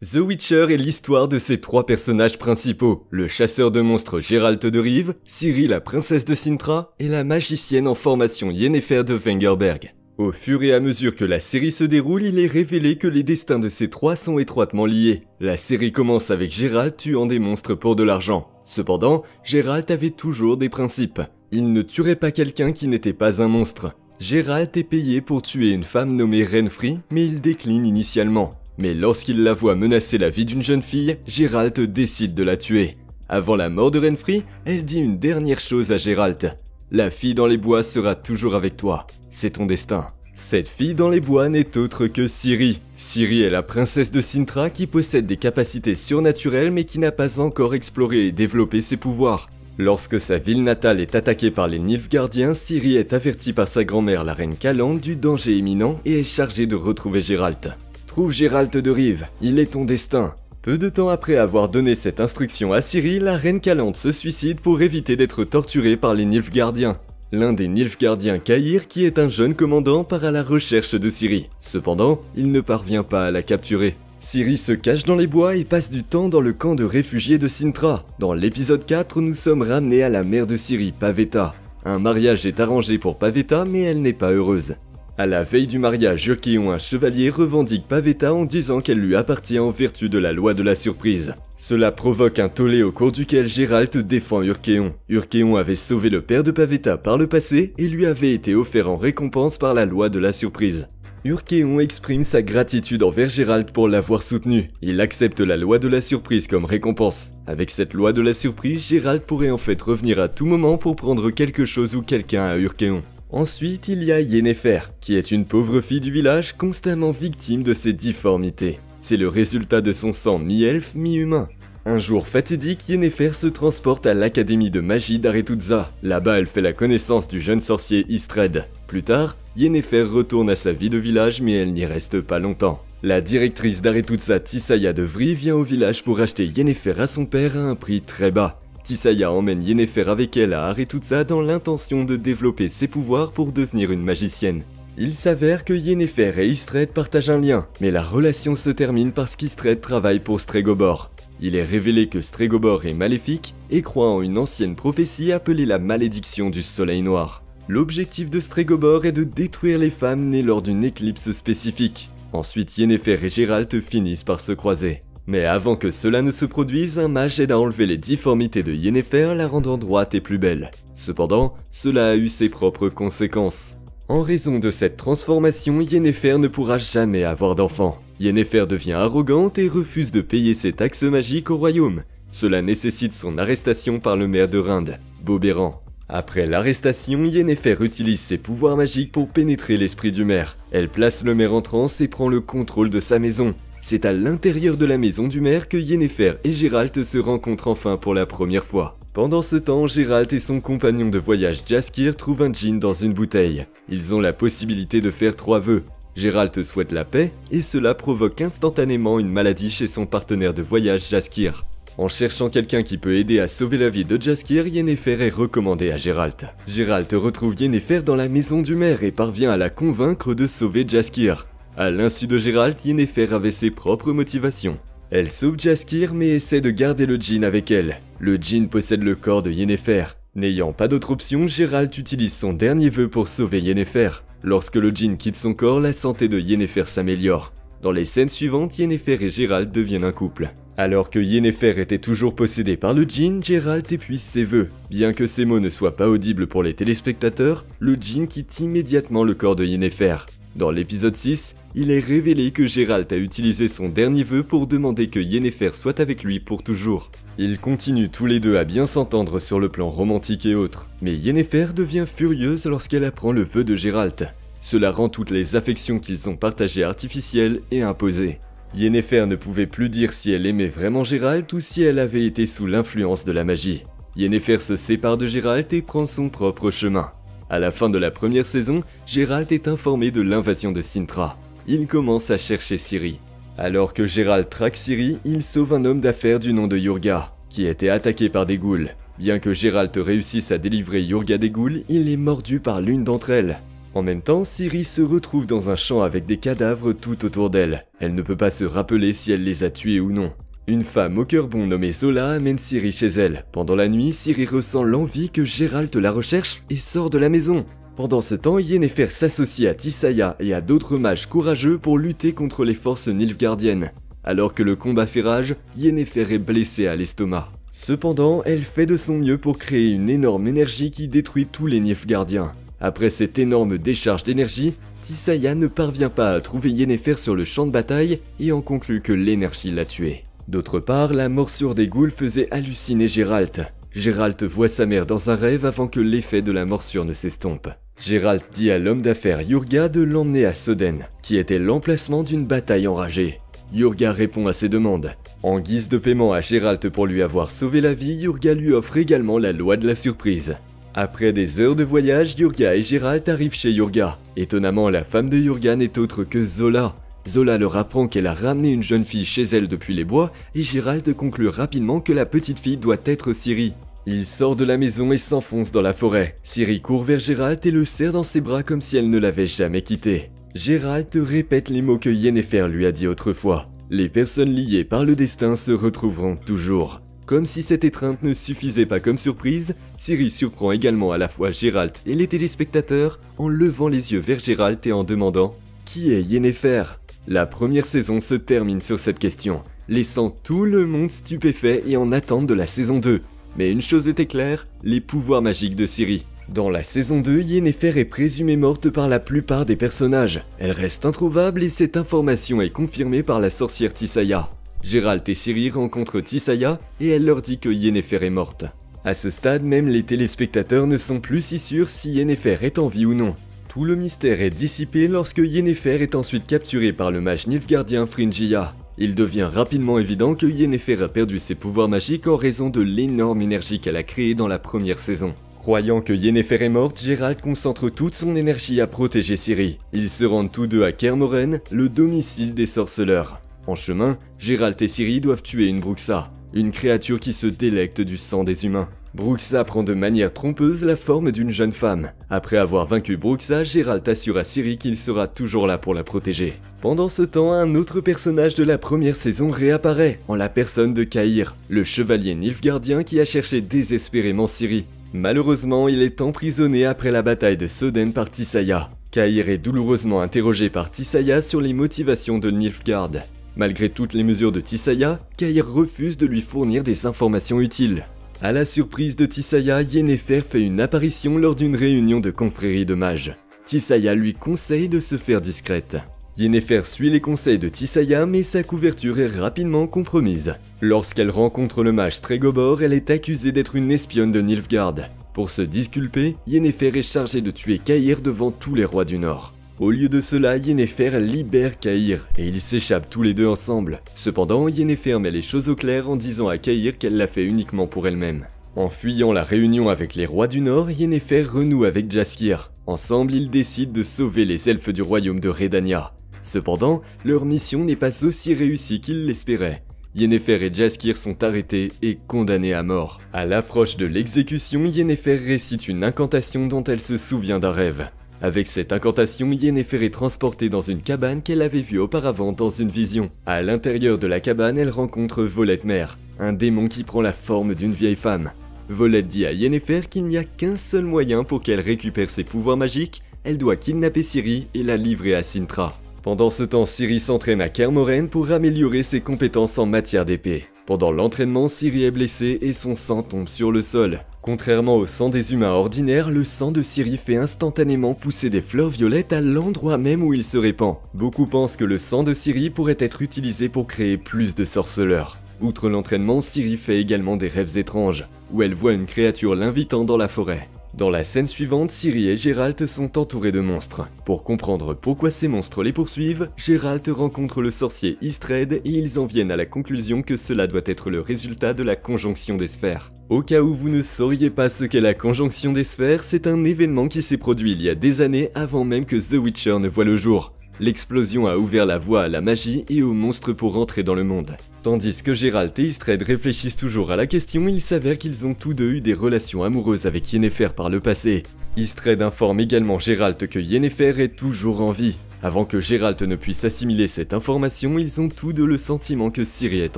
The Witcher est l'histoire de ses trois personnages principaux, le chasseur de monstres Geralt de Rive, Ciri la princesse de Cintra et la magicienne en formation Yennefer de Wengerberg. Au fur et à mesure que la série se déroule, il est révélé que les destins de ces trois sont étroitement liés. La série commence avec Geralt tuant des monstres pour de l'argent. Cependant, Geralt avait toujours des principes. Il ne tuerait pas quelqu'un qui n'était pas un monstre. Geralt est payé pour tuer une femme nommée Renfri, mais il décline initialement. Mais lorsqu'il la voit menacer la vie d'une jeune fille, Geralt décide de la tuer. Avant la mort de Renfri, elle dit une dernière chose à Geralt. « La fille dans les bois sera toujours avec toi. C'est ton destin. » Cette fille dans les bois n'est autre que Ciri. Ciri est la princesse de Cintra qui possède des capacités surnaturelles mais qui n'a pas encore exploré et développé ses pouvoirs. Lorsque sa ville natale est attaquée par les Nilfgaardiens, Ciri est avertie par sa grand-mère la reine Calande du danger imminent et est chargée de retrouver Geralt. Trouve Geralt de Rive, il est ton destin. Peu de temps après avoir donné cette instruction à Ciri, la reine Calande se suicide pour éviter d'être torturée par les Nilfgaardiens. L'un des Nilfgaardiens, Cahir, qui est un jeune commandant, part à la recherche de Ciri. Cependant, il ne parvient pas à la capturer. Ciri se cache dans les bois et passe du temps dans le camp de réfugiés de Cintra. Dans l'épisode 4, nous sommes ramenés à la mère de Ciri, Pavetta. Un mariage est arrangé pour Pavetta, mais elle n'est pas heureuse. À la veille du mariage, Urkeon, un chevalier, revendique Pavetta en disant qu'elle lui appartient en vertu de la loi de la surprise. Cela provoque un tollé au cours duquel Geralt défend Urkeon. Urkeon avait sauvé le père de Pavetta par le passé et lui avait été offert en récompense par la loi de la surprise. Urkeon exprime sa gratitude envers Geralt pour l'avoir soutenu. Il accepte la loi de la surprise comme récompense. Avec cette loi de la surprise, Geralt pourrait en fait revenir à tout moment pour prendre quelque chose ou quelqu'un à Urkeon. Ensuite, il y a Yennefer, qui est une pauvre fille du village constamment victime de ses difformités. C'est le résultat de son sang mi-elfe, mi-humain. Un jour fatidique, Yennefer se transporte à l'académie de magie d'Arethusa. Là-bas, elle fait la connaissance du jeune sorcier Istred. Plus tard, Yennefer retourne à sa vie de village, mais elle n'y reste pas longtemps. La directrice d'Arethusa, Tissaia de Vry, vient au village pour acheter Yennefer à son père à un prix très bas. Tissaia emmène Yennefer avec elle à Arethusa dans l'intention de développer ses pouvoirs pour devenir une magicienne. Il s'avère que Yennefer et Istred partagent un lien, mais la relation se termine parce qu'Istred travaille pour Stregobor. Il est révélé que Stregobor est maléfique et croit en une ancienne prophétie appelée la malédiction du soleil noir. L'objectif de Stregobor est de détruire les femmes nées lors d'une éclipse spécifique. Ensuite, Yennefer et Geralt finissent par se croiser. Mais avant que cela ne se produise, un mage aide à enlever les difformités de Yennefer, la rendant droite et plus belle. Cependant, cela a eu ses propres conséquences. En raison de cette transformation, Yennefer ne pourra jamais avoir d'enfant. Yennefer devient arrogante et refuse de payer ses taxes magiques au royaume. Cela nécessite son arrestation par le maire de Rinde, Boberan. Après l'arrestation, Yennefer utilise ses pouvoirs magiques pour pénétrer l'esprit du maire. Elle place le maire en transe et prend le contrôle de sa maison. C'est à l'intérieur de la maison du maire que Yennefer et Geralt se rencontrent enfin pour la première fois. Pendant ce temps, Geralt et son compagnon de voyage Jaskir trouvent un djinn dans une bouteille. Ils ont la possibilité de faire 3 vœux. Geralt souhaite la paix et cela provoque instantanément une maladie chez son partenaire de voyage Jaskir. En cherchant quelqu'un qui peut aider à sauver la vie de Jaskir, Yennefer est recommandé à Geralt. Geralt retrouve Yennefer dans la maison du maire et parvient à la convaincre de sauver Jaskir. À l'insu de Geralt, Yennefer avait ses propres motivations. Elle sauve Jaskir mais essaie de garder le djinn avec elle. Le djinn possède le corps de Yennefer. N'ayant pas d'autre option, Geralt utilise son dernier vœu pour sauver Yennefer. Lorsque le djinn quitte son corps, la santé de Yennefer s'améliore. Dans les scènes suivantes, Yennefer et Geralt deviennent un couple. Alors que Yennefer était toujours possédée par le djinn, Geralt épuise ses vœux. Bien que ces mots ne soient pas audibles pour les téléspectateurs, le djinn quitte immédiatement le corps de Yennefer. Dans l'épisode 6, il est révélé que Geralt a utilisé son dernier vœu pour demander que Yennefer soit avec lui pour toujours. Ils continuent tous les deux à bien s'entendre sur le plan romantique et autres, mais Yennefer devient furieuse lorsqu'elle apprend le vœu de Geralt. Cela rend toutes les affections qu'ils ont partagées artificielles et imposées. Yennefer ne pouvait plus dire si elle aimait vraiment Geralt ou si elle avait été sous l'influence de la magie. Yennefer se sépare de Geralt et prend son propre chemin. À la fin de la première saison, Geralt est informé de l'invasion de Cintra. Il commence à chercher Ciri. Alors que Geralt traque Ciri, il sauve un homme d'affaires du nom de Yurga, qui était attaqué par des ghouls. Bien que Geralt réussisse à délivrer Yurga des ghouls, il est mordu par l'une d'entre elles. En même temps, Ciri se retrouve dans un champ avec des cadavres tout autour d'elle. Elle ne peut pas se rappeler si elle les a tués ou non. Une femme au cœur bon nommée Zola amène Ciri chez elle. Pendant la nuit, Ciri ressent l'envie que Geralt la recherche et sort de la maison. Pendant ce temps, Yennefer s'associe à Tissaia et à d'autres mages courageux pour lutter contre les forces nilfgaardiennes. Alors que le combat fait rage, Yennefer est blessée à l'estomac. Cependant, elle fait de son mieux pour créer une énorme énergie qui détruit tous les Nilfgaardiens. Après cette énorme décharge d'énergie, Tissaia ne parvient pas à trouver Yennefer sur le champ de bataille et en conclut que l'énergie l'a tuée. D'autre part, la morsure des ghouls faisait halluciner Geralt. Geralt voit sa mère dans un rêve avant que l'effet de la morsure ne s'estompe. Geralt dit à l'homme d'affaires Jurga de l'emmener à Soden, qui était l'emplacement d'une bataille enragée. Jurga répond à ses demandes. En guise de paiement à Geralt pour lui avoir sauvé la vie, Jurga lui offre également la loi de la surprise. Après des heures de voyage, Jurga et Geralt arrivent chez Jurga. Étonnamment, la femme de Jurga n'est autre que Zola. Zola leur apprend qu'elle a ramené une jeune fille chez elle depuis les bois et Geralt conclut rapidement que la petite fille doit être Ciri. Il sort de la maison et s'enfonce dans la forêt. Ciri court vers Geralt et le serre dans ses bras comme si elle ne l'avait jamais quitté. Geralt répète les mots que Yennefer lui a dit autrefois. Les personnes liées par le destin se retrouveront toujours. Comme si cette étreinte ne suffisait pas comme surprise, Ciri surprend également à la fois Geralt et les téléspectateurs en levant les yeux vers Geralt et en demandant « Qui est Yennefer ?» La première saison se termine sur cette question, laissant tout le monde stupéfait et en attente de la saison 2. Mais une chose était claire, les pouvoirs magiques de Ciri. Dans la saison 2, Yennefer est présumée morte par la plupart des personnages. Elle reste introuvable et cette information est confirmée par la sorcière Tissaia. Geralt et Ciri rencontrent Tissaia et elle leur dit que Yennefer est morte. À ce stade, même les téléspectateurs ne sont plus si sûrs si Yennefer est en vie ou non. Tout le mystère est dissipé lorsque Yennefer est ensuite capturée par le mage nilfgaardien Fringilla. Il devient rapidement évident que Yennefer a perdu ses pouvoirs magiques en raison de l'énorme énergie qu'elle a créée dans la première saison. Croyant que Yennefer est morte, Geralt concentre toute son énergie à protéger Ciri. Ils se rendent tous deux à Kaer Morhen, le domicile des sorceleurs. En chemin, Geralt et Ciri doivent tuer une Bruxa, une créature qui se délecte du sang des humains. Bruxa prend de manière trompeuse la forme d'une jeune femme. Après avoir vaincu Bruxa, Geralt assure à Ciri qu'il sera toujours là pour la protéger. Pendant ce temps, un autre personnage de la première saison réapparaît, en la personne de Cahir, le chevalier nilfgaardien qui a cherché désespérément Ciri. Malheureusement, il est emprisonné après la bataille de Soden par Tissaia. Cahir est douloureusement interrogé par Tissaia sur les motivations de Nilfgaard. Malgré toutes les mesures de Tissaia, Cahir refuse de lui fournir des informations utiles. À la surprise de Tissaia, Yennefer fait une apparition lors d'une réunion de confrérie de mages. Tissaia lui conseille de se faire discrète. Yennefer suit les conseils de Tissaia, mais sa couverture est rapidement compromise. Lorsqu'elle rencontre le mage Stregobor, elle est accusée d'être une espionne de Nilfgaard. Pour se disculper, Yennefer est chargée de tuer Cahir devant tous les rois du Nord. Au lieu de cela, Yennefer libère Cahir et ils s'échappent tous les deux ensemble. Cependant, Yennefer met les choses au clair en disant à Cahir qu'elle l'a fait uniquement pour elle-même. En fuyant la réunion avec les rois du Nord, Yennefer renoue avec Jaskier. Ensemble, ils décident de sauver les elfes du royaume de Redania. Cependant, leur mission n'est pas aussi réussie qu'ils l'espéraient. Yennefer et Jaskier sont arrêtés et condamnés à mort. À l'approche de l'exécution, Yennefer récite une incantation dont elle se souvient d'un rêve. Avec cette incantation, Yennefer est transportée dans une cabane qu'elle avait vue auparavant dans une vision. À l'intérieur de la cabane, elle rencontre Volette-Mère, un démon qui prend la forme d'une vieille femme. Volette dit à Yennefer qu'il n'y a qu'un seul moyen pour qu'elle récupère ses pouvoirs magiques, elle doit kidnapper Ciri et la livrer à Cintra. Pendant ce temps, Ciri s'entraîne à Kaer Morhen pour améliorer ses compétences en matière d'épée. Pendant l'entraînement, Ciri est blessée et son sang tombe sur le sol. Contrairement au sang des humains ordinaires, le sang de Ciri fait instantanément pousser des fleurs violettes à l'endroit même où il se répand. Beaucoup pensent que le sang de Ciri pourrait être utilisé pour créer plus de sorceleurs. Outre l'entraînement, Ciri fait également des rêves étranges, où elle voit une créature l'invitant dans la forêt. Dans la scène suivante, Ciri et Geralt sont entourés de monstres. Pour comprendre pourquoi ces monstres les poursuivent, Geralt rencontre le sorcier Istred et ils en viennent à la conclusion que cela doit être le résultat de la conjonction des sphères. Au cas où vous ne sauriez pas ce qu'est la conjonction des sphères, c'est un événement qui s'est produit il y a des années avant même que The Witcher ne voie le jour. L'explosion a ouvert la voie à la magie et aux monstres pour rentrer dans le monde. Tandis que Geralt et Istred réfléchissent toujours à la question, il s'avère qu'ils ont tous deux eu des relations amoureuses avec Yennefer par le passé. Istred informe également Geralt que Yennefer est toujours en vie. Avant que Geralt ne puisse assimiler cette information, ils ont tous deux le sentiment que Ciri est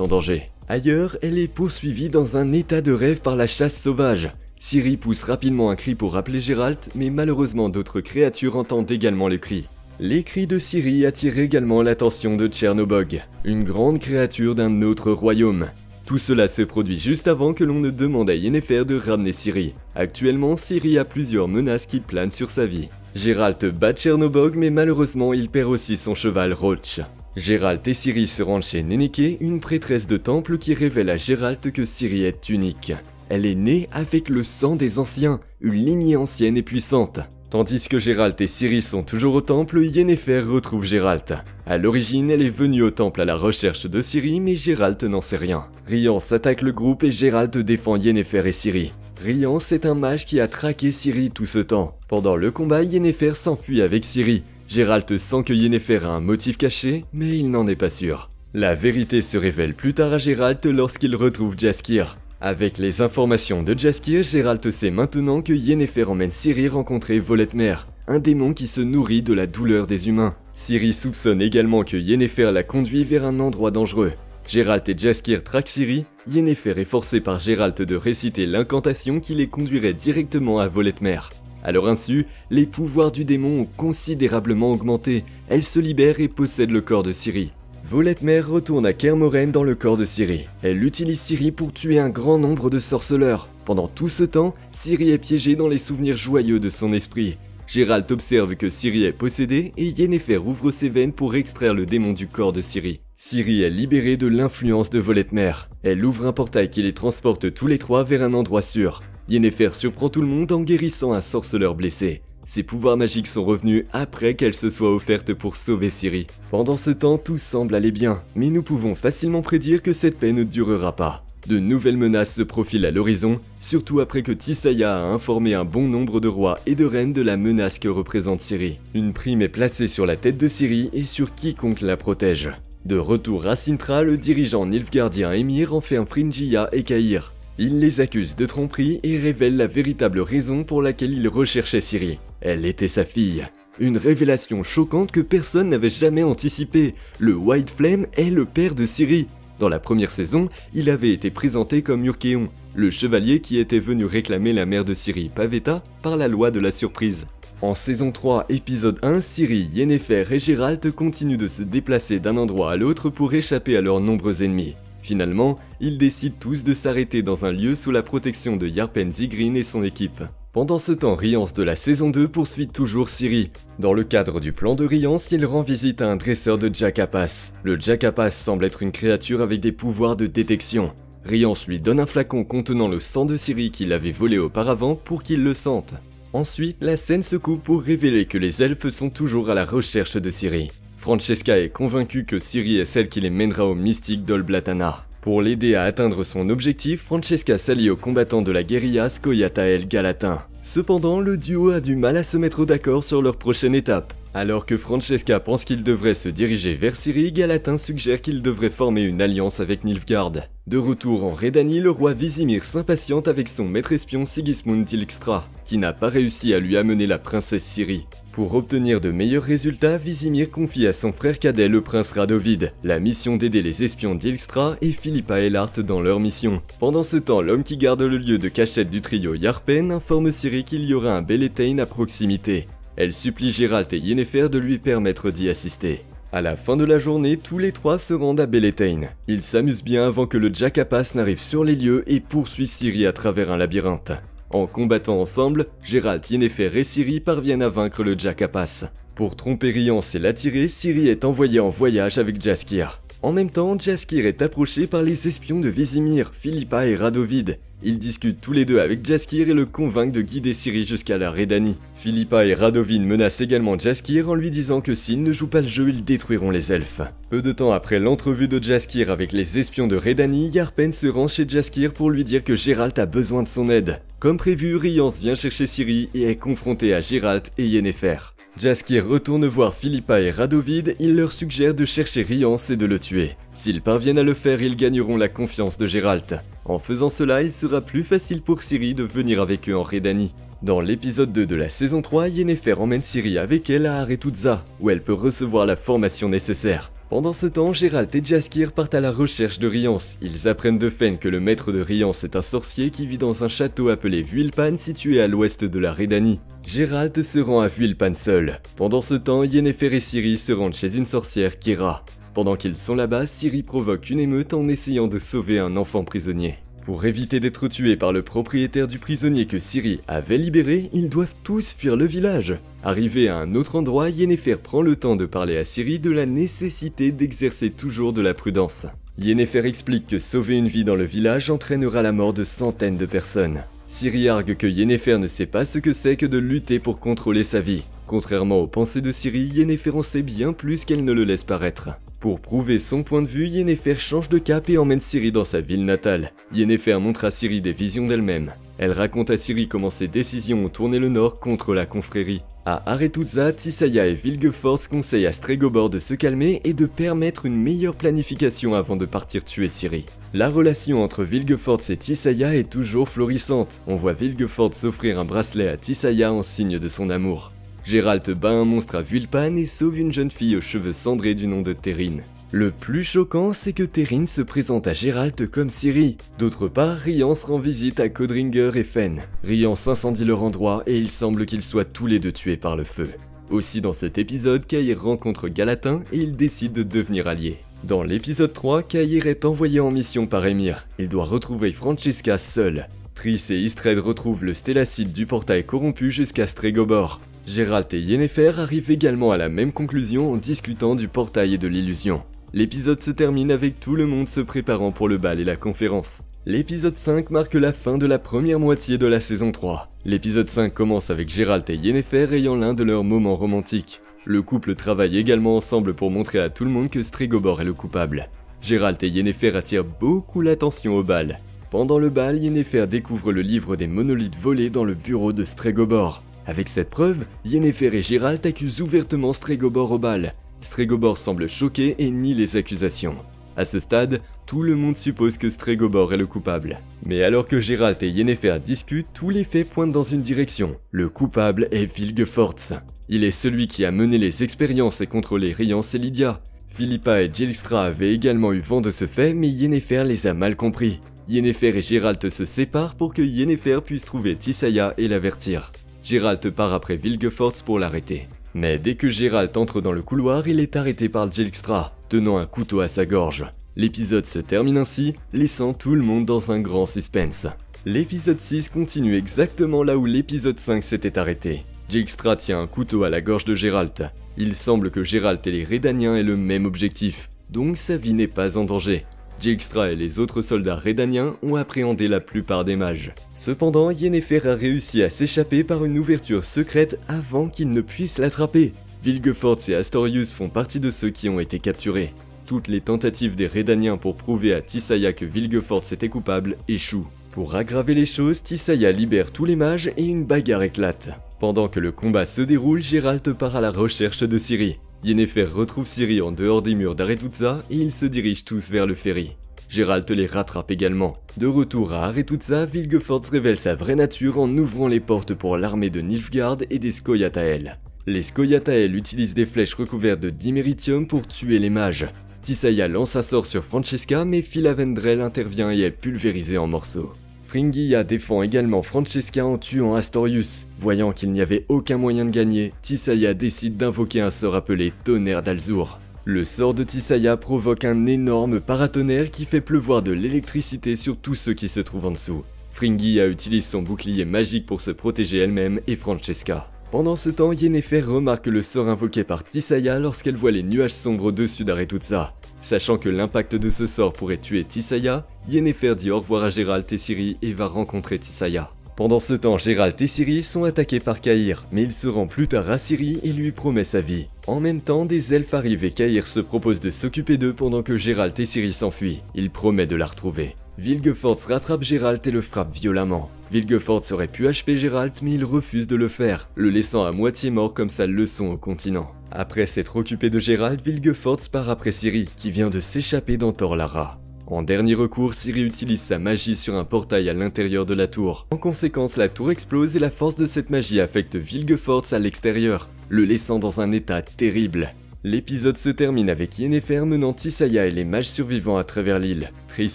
en danger. Ailleurs, elle est poursuivie dans un état de rêve par la chasse sauvage. Ciri pousse rapidement un cri pour rappeler Geralt, mais malheureusement d'autres créatures entendent également le cri. Les cris de Ciri attirent également l'attention de Chernobog, une grande créature d'un autre royaume. Tout cela se produit juste avant que l'on ne demande à Yennefer de ramener Ciri. Actuellement, Ciri a plusieurs menaces qui planent sur sa vie. Geralt bat Chernobog, mais malheureusement il perd aussi son cheval Roach. Geralt et Ciri se rendent chez Nenneke, une prêtresse de temple qui révèle à Geralt que Ciri est unique. Elle est née avec le sang des anciens, une lignée ancienne et puissante. Tandis que Geralt et Ciri sont toujours au temple, Yennefer retrouve Geralt. À l'origine, elle est venue au temple à la recherche de Ciri, mais Geralt n'en sait rien. Rience attaque le groupe et Geralt défend Yennefer et Ciri. Rience est un mage qui a traqué Ciri tout ce temps. Pendant le combat, Yennefer s'enfuit avec Ciri. Geralt sent que Yennefer a un motif caché, mais il n'en est pas sûr. La vérité se révèle plus tard à Geralt lorsqu'il retrouve Jaskier. Avec les informations de Jaskier, Geralt sait maintenant que Yennefer emmène Ciri rencontrer Voletmer, un démon qui se nourrit de la douleur des humains. Ciri soupçonne également que Yennefer la conduit vers un endroit dangereux. Geralt et Jaskier traquent Ciri, Yennefer est forcée par Geralt de réciter l'incantation qui les conduirait directement à Voletmer. À leur insu, les pouvoirs du démon ont considérablement augmenté, elle se libère et possède le corps de Ciri. Voletmer retourne à Kaer Morhen dans le corps de Ciri. Elle utilise Ciri pour tuer un grand nombre de sorceleurs. Pendant tout ce temps, Ciri est piégée dans les souvenirs joyeux de son esprit. Geralt observe que Ciri est possédée et Yennefer ouvre ses veines pour extraire le démon du corps de Ciri. Ciri est libérée de l'influence de Voletmer. Elle ouvre un portail qui les transporte tous les trois vers un endroit sûr. Yennefer surprend tout le monde en guérissant un sorceleur blessé. Ses pouvoirs magiques sont revenus après qu'elle se soit offerte pour sauver Ciri. Pendant ce temps, tout semble aller bien, mais nous pouvons facilement prédire que cette paix ne durera pas. De nouvelles menaces se profilent à l'horizon, surtout après que Tissaia a informé un bon nombre de rois et de reines de la menace que représente Ciri. Une prime est placée sur la tête de Ciri et sur quiconque la protège. De retour à Cintra, le dirigeant nilfgaardien Emhyr en fait un Fringilla et Cahir. Il les accuse de tromperie et révèle la véritable raison pour laquelle il recherchait Ciri. Elle était sa fille. Une révélation choquante que personne n'avait jamais anticipée. Le White Flame est le père de Ciri. Dans la première saison, il avait été présenté comme Urkeon, le chevalier qui était venu réclamer la mère de Ciri, Pavetta, par la loi de la surprise. En saison 3, épisode 1, Ciri, Yennefer et Geralt continuent de se déplacer d'un endroit à l'autre pour échapper à leurs nombreux ennemis. Finalement, ils décident tous de s'arrêter dans un lieu sous la protection de Yarpen Zygrin et son équipe. Pendant ce temps, Rience de la saison 2 poursuit toujours Ciri. Dans le cadre du plan de Rience, il rend visite à un dresseur de Jakapas. Le Jakapas semble être une créature avec des pouvoirs de détection. Rience lui donne un flacon contenant le sang de Ciri qu'il avait volé auparavant pour qu'il le sente. Ensuite, la scène se coupe pour révéler que les elfes sont toujours à la recherche de Ciri. Francesca est convaincue que Ciri est celle qui les mènera au mystique d'Ol Blatana. Pour l'aider à atteindre son objectif, Francesca s'allie aux combattants de la guérilla Scoia'tael Galatin. Cependant, le duo a du mal à se mettre d'accord sur leur prochaine étape. Alors que Francesca pense qu'il devrait se diriger vers Ciri, Galatin suggère qu'il devrait former une alliance avec Nilfgaard. De retour en Redanie, le roi Vizimir s'impatiente avec son maître espion Sigismund Dilkstra, qui n'a pas réussi à lui amener la princesse Ciri. Pour obtenir de meilleurs résultats, Vizimir confie à son frère cadet le prince Radovid la mission d'aider les espions d'Ilkstra et Philippa Eilhart dans leur mission. Pendant ce temps, l'homme qui garde le lieu de cachette du trio Yarpen informe Ciri qu'il y aura un Beletaine à proximité. Elle supplie Geralt et Yennefer de lui permettre d'y assister. À la fin de la journée, tous les trois se rendent à Beletaine. Ils s'amusent bien avant que le Jakapas n'arrive sur les lieux et poursuivent Ciri à travers un labyrinthe. En combattant ensemble, Geralt, Yennefer et Ciri parviennent à vaincre le Jakapas. Pour tromper Rience et l'attirer, Ciri est envoyée en voyage avec Jaskier. En même temps, Jaskier est approché par les espions de Vizimir, Philippa et Radovid. Ils discutent tous les deux avec Jaskier et le convainquent de guider Ciri jusqu'à la Redanie. Philippa et Radovid menacent également Jaskier en lui disant que s'il ne joue pas le jeu, ils détruiront les elfes. Peu de temps après l'entrevue de Jaskier avec les espions de Redanie, Yarpen se rend chez Jaskier pour lui dire que Geralt a besoin de son aide. Comme prévu, Rience vient chercher Ciri et est confrontée à Geralt et Yennefer. Jaskier retourne voir Philippa et Radovid, il leur suggère de chercher Rience et de le tuer. S'ils parviennent à le faire, ils gagneront la confiance de Geralt. En faisant cela, il sera plus facile pour Ciri de venir avec eux en Redanie. Dans l'épisode 2 de la saison 3, Yennefer emmène Ciri avec elle à Aretuza, où elle peut recevoir la formation nécessaire. Pendant ce temps, Geralt et Jaskier partent à la recherche de Rience. Ils apprennent de Fen que le maître de Rience est un sorcier qui vit dans un château appelé Vuilpan situé à l'ouest de la Redanie. Geralt se rend à Vuilpan seul. Pendant ce temps, Yennefer et Ciri se rendent chez une sorcière, Kira. Pendant qu'ils sont là-bas, Ciri provoque une émeute en essayant de sauver un enfant prisonnier. Pour éviter d'être tués par le propriétaire du prisonnier que Ciri avait libéré, ils doivent tous fuir le village. Arrivé à un autre endroit, Yennefer prend le temps de parler à Ciri de la nécessité d'exercer toujours de la prudence. Yennefer explique que sauver une vie dans le village entraînera la mort de centaines de personnes. Ciri argue que Yennefer ne sait pas ce que c'est que de lutter pour contrôler sa vie. Contrairement aux pensées de Ciri, Yennefer en sait bien plus qu'elle ne le laisse paraître. Pour prouver son point de vue, Yennefer change de cap et emmène Ciri dans sa ville natale. Yennefer montre à Ciri des visions d'elle-même. Elle raconte à Ciri comment ses décisions ont tourné le nord contre la confrérie. À Aretuza, Tissaia et Vilgefortz conseillent à Stregobor de se calmer et de permettre une meilleure planification avant de partir tuer Ciri. La relation entre Vilgefortz et Tissaia est toujours florissante. On voit Vilgefortz offrir un bracelet à Tissaia en signe de son amour. Geralt bat un monstre à Vuilpan et sauve une jeune fille aux cheveux cendrés du nom de Terrine. Le plus choquant, c'est que Terrine se présente à Geralt comme Ciri. D'autre part, Rience rend visite à Codringer et Fen. Rience incendie leur endroit et il semble qu'ils soient tous les deux tués par le feu. Aussi dans cet épisode, Cahir rencontre Galatin et ils décident de devenir alliés. Dans l'épisode 3, Cahir est envoyé en mission par Emhyr. Il doit retrouver Francesca seul. Triss et Istred retrouvent le stélacide du portail corrompu jusqu'à Stregobor. Geralt et Yennefer arrivent également à la même conclusion en discutant du portail et de l'illusion. L'épisode se termine avec tout le monde se préparant pour le bal et la conférence. L'épisode 5 marque la fin de la première moitié de la saison 3. L'épisode 5 commence avec Geralt et Yennefer ayant l'un de leurs moments romantiques. Le couple travaille également ensemble pour montrer à tout le monde que Stregobor est le coupable. Geralt et Yennefer attirent beaucoup l'attention au bal. Pendant le bal, Yennefer découvre le livre des monolithes volés dans le bureau de Stregobor. Avec cette preuve, Yennefer et Geralt accusent ouvertement Stregobor au bal. Stregobor semble choqué et nie les accusations. À ce stade, tout le monde suppose que Stregobor est le coupable. Mais alors que Geralt et Yennefer discutent, tous les faits pointent dans une direction. Le coupable est Vilgefortz. Il est celui qui a mené les expériences et contrôlé Rience et Lydia. Philippa et Dijkstra avaient également eu vent de ce fait, mais Yennefer les a mal compris. Yennefer et Geralt se séparent pour que Yennefer puisse trouver Tissaia et l'avertir. Geralt part après Vilgefortz pour l'arrêter. Mais dès que Geralt entre dans le couloir, il est arrêté par Dijkstra, tenant un couteau à sa gorge. L'épisode se termine ainsi, laissant tout le monde dans un grand suspense. L'épisode 6 continue exactement là où l'épisode 5 s'était arrêté. Dijkstra tient un couteau à la gorge de Geralt. Il semble que Geralt et les Redaniens aient le même objectif, donc sa vie n'est pas en danger. Dijkstra et les autres soldats redaniens ont appréhendé la plupart des mages. Cependant, Yennefer a réussi à s'échapper par une ouverture secrète avant qu'ils ne puissent l'attraper. Vilgefortz et Astorius font partie de ceux qui ont été capturés. Toutes les tentatives des Redaniens pour prouver à Tissaia que Vilgefortz était coupable échouent. Pour aggraver les choses, Tissaia libère tous les mages et une bagarre éclate. Pendant que le combat se déroule, Geralt part à la recherche de Ciri. Yennefer retrouve Ciri en dehors des murs d'Aretuza et ils se dirigent tous vers le ferry. Geralt les rattrape également. De retour à Aretuza, Vilgefortz révèle sa vraie nature en ouvrant les portes pour l'armée de Nilfgaard et des Scoia'tael. Les Scoia'tael utilisent des flèches recouvertes de diméritium pour tuer les mages. Tissaia lance un sort sur Francesca, mais Filavendrel intervient et est pulvérisée en morceaux. Fringilla défend également Francesca en tuant Astorius. Voyant qu'il n'y avait aucun moyen de gagner, Tissaia décide d'invoquer un sort appelé Tonnerre d'Alzur. Le sort de Tissaia provoque un énorme paratonnerre qui fait pleuvoir de l'électricité sur tous ceux qui se trouvent en dessous. Fringilla utilise son bouclier magique pour se protéger elle-même et Francesca. Pendant ce temps, Yennefer remarque le sort invoqué par Tissaia lorsqu'elle voit les nuages sombres au-dessus d'Aretuza. Sachant que l'impact de ce sort pourrait tuer Tissaia, Yennefer dit au revoir à Geralt et Ciri et va rencontrer Tissaia. Pendant ce temps, Geralt et Ciri sont attaqués par Cahir, mais il se rend plus tard à Ciri et lui promet sa vie. En même temps, des elfes arrivent et Cahir se propose de s'occuper d'eux pendant que Geralt et Ciri s'enfuient. Il promet de la retrouver. Vilgefortz rattrape Geralt et le frappe violemment. Vilgefortz aurait pu achever Geralt, mais il refuse de le faire, le laissant à moitié mort comme sa leçon au continent. Après s'être occupé de Geralt, Vilgefortz part après Ciri, qui vient de s'échapper dans Tor Lara. En dernier recours, Ciri utilise sa magie sur un portail à l'intérieur de la tour. En conséquence, la tour explose et la force de cette magie affecte Vilgefortz à l'extérieur, le laissant dans un état terrible. L'épisode se termine avec Yennefer menant Tissaia et les mages survivants à travers l'île. Triss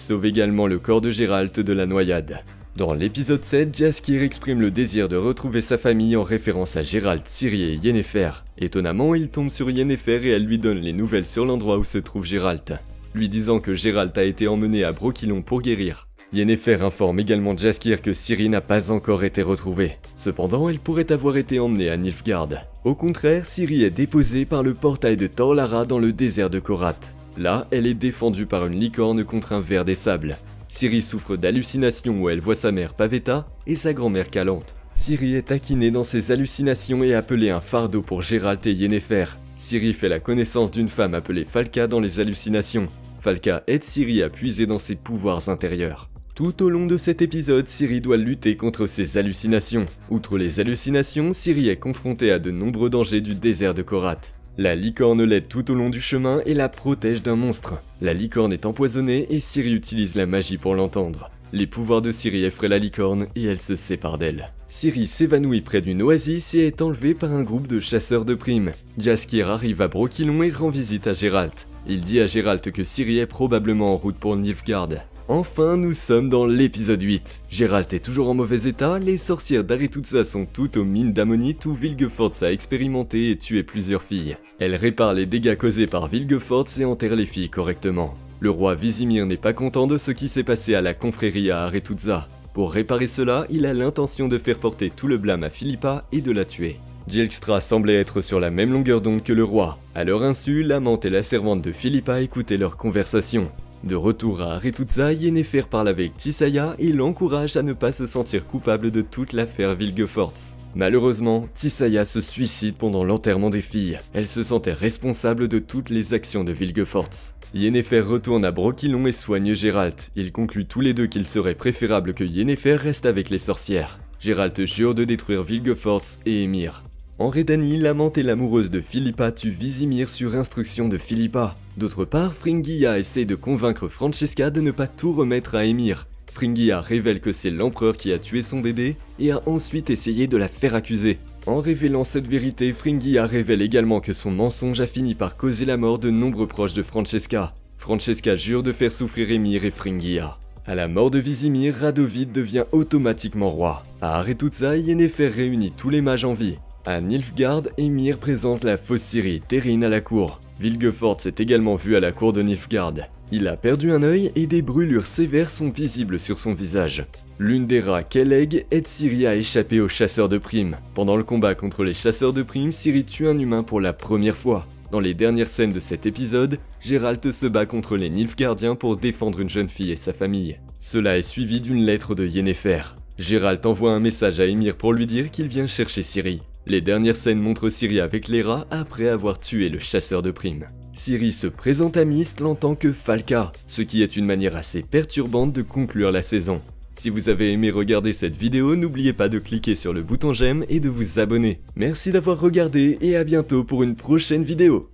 sauve également le corps de Geralt de la noyade. Dans l'épisode 7, Jaskier exprime le désir de retrouver sa famille en référence à Geralt, Ciri et Yennefer. Étonnamment, il tombe sur Yennefer et elle lui donne les nouvelles sur l'endroit où se trouve Geralt, lui disant que Geralt a été emmené à Brokilon pour guérir. Yennefer informe également Jaskier que Ciri n'a pas encore été retrouvée. Cependant, elle pourrait avoir été emmenée à Nilfgaard. Au contraire, Ciri est déposée par le portail de Tor Lara dans le désert de Korath. Là, elle est défendue par une licorne contre un ver des sables. Ciri souffre d'hallucinations où elle voit sa mère Pavetta et sa grand-mère Calante. Ciri est taquinée dans ses hallucinations et appelée un fardeau pour Geralt et Yennefer. Ciri fait la connaissance d'une femme appelée Falka dans les hallucinations. Falka aide Ciri à puiser dans ses pouvoirs intérieurs. Tout au long de cet épisode, Ciri doit lutter contre ses hallucinations. Outre les hallucinations, Ciri est confrontée à de nombreux dangers du désert de Korath. La licorne l'aide tout au long du chemin et la protège d'un monstre. La licorne est empoisonnée et Ciri utilise la magie pour l'entendre. Les pouvoirs de Ciri effraient la licorne et elle se sépare d'elle. Ciri s'évanouit près d'une oasis et est enlevée par un groupe de chasseurs de primes. Jaskier arrive à Brokilon et rend visite à Geralt. Il dit à Geralt que Ciri est probablement en route pour Nilfgaard. Enfin, nous sommes dans l'épisode 8. Geralt est toujours en mauvais état, les sorcières d'Arethusa sont toutes aux mines d'ammonite où Vilgefortz a expérimenté et tué plusieurs filles. Elle répare les dégâts causés par Vilgefortz et enterre les filles correctement. Le roi Vizimir n'est pas content de ce qui s'est passé à la confrérie à Arethusa. Pour réparer cela, il a l'intention de faire porter tout le blâme à Philippa et de la tuer. Dijkstra semblait être sur la même longueur d'onde que le roi. À leur insu, l'amante et la servante de Philippa écoutaient leur conversation. De retour à Arethusa, Yennefer parle avec Tissaia et l'encourage à ne pas se sentir coupable de toute l'affaire Vilgefortz. Malheureusement, Tissaia se suicide pendant l'enterrement des filles. Elle se sentait responsable de toutes les actions de Vilgefortz. Yennefer retourne à Brokilon et soigne Geralt. Ils concluent tous les deux qu'il serait préférable que Yennefer reste avec les sorcières. Geralt jure de détruire Vilgefortz et Emhyr. En Redanie, l'amante et l'amoureuse de Philippa tue Vizimir sur instruction de Philippa. D'autre part, Fringilla essaie de convaincre Francesca de ne pas tout remettre à Emhyr. Fringilla révèle que c'est l'empereur qui a tué son bébé et a ensuite essayé de la faire accuser. En révélant cette vérité, Fringilla révèle également que son mensonge a fini par causer la mort de nombreux proches de Francesca. Francesca jure de faire souffrir Emhyr et Fringilla. À la mort de Vizimir, Radovid devient automatiquement roi. À Arethusa, Yennefer réunit tous les mages en vie. À Nilfgaard, Emhyr présente la fausse Ciri, Terrine à la cour. Vilgefortz est également vu à la cour de Nilfgaard. Il a perdu un œil et des brûlures sévères sont visibles sur son visage. L'une des rats, Kelleg, aide Ciri à échapper aux chasseurs de primes. Pendant le combat contre les chasseurs de primes, Ciri tue un humain pour la première fois. Dans les dernières scènes de cet épisode, Geralt se bat contre les Nilfgaardiens pour défendre une jeune fille et sa famille. Cela est suivi d'une lettre de Yennefer. Geralt envoie un message à Emhyr pour lui dire qu'il vient chercher Ciri. Les dernières scènes montrent Ciri avec les rats après avoir tué le chasseur de primes. Ciri se présente à Mistral en tant que Falka, ce qui est une manière assez perturbante de conclure la saison. Si vous avez aimé regarder cette vidéo, n'oubliez pas de cliquer sur le bouton j'aime et de vous abonner. Merci d'avoir regardé et à bientôt pour une prochaine vidéo.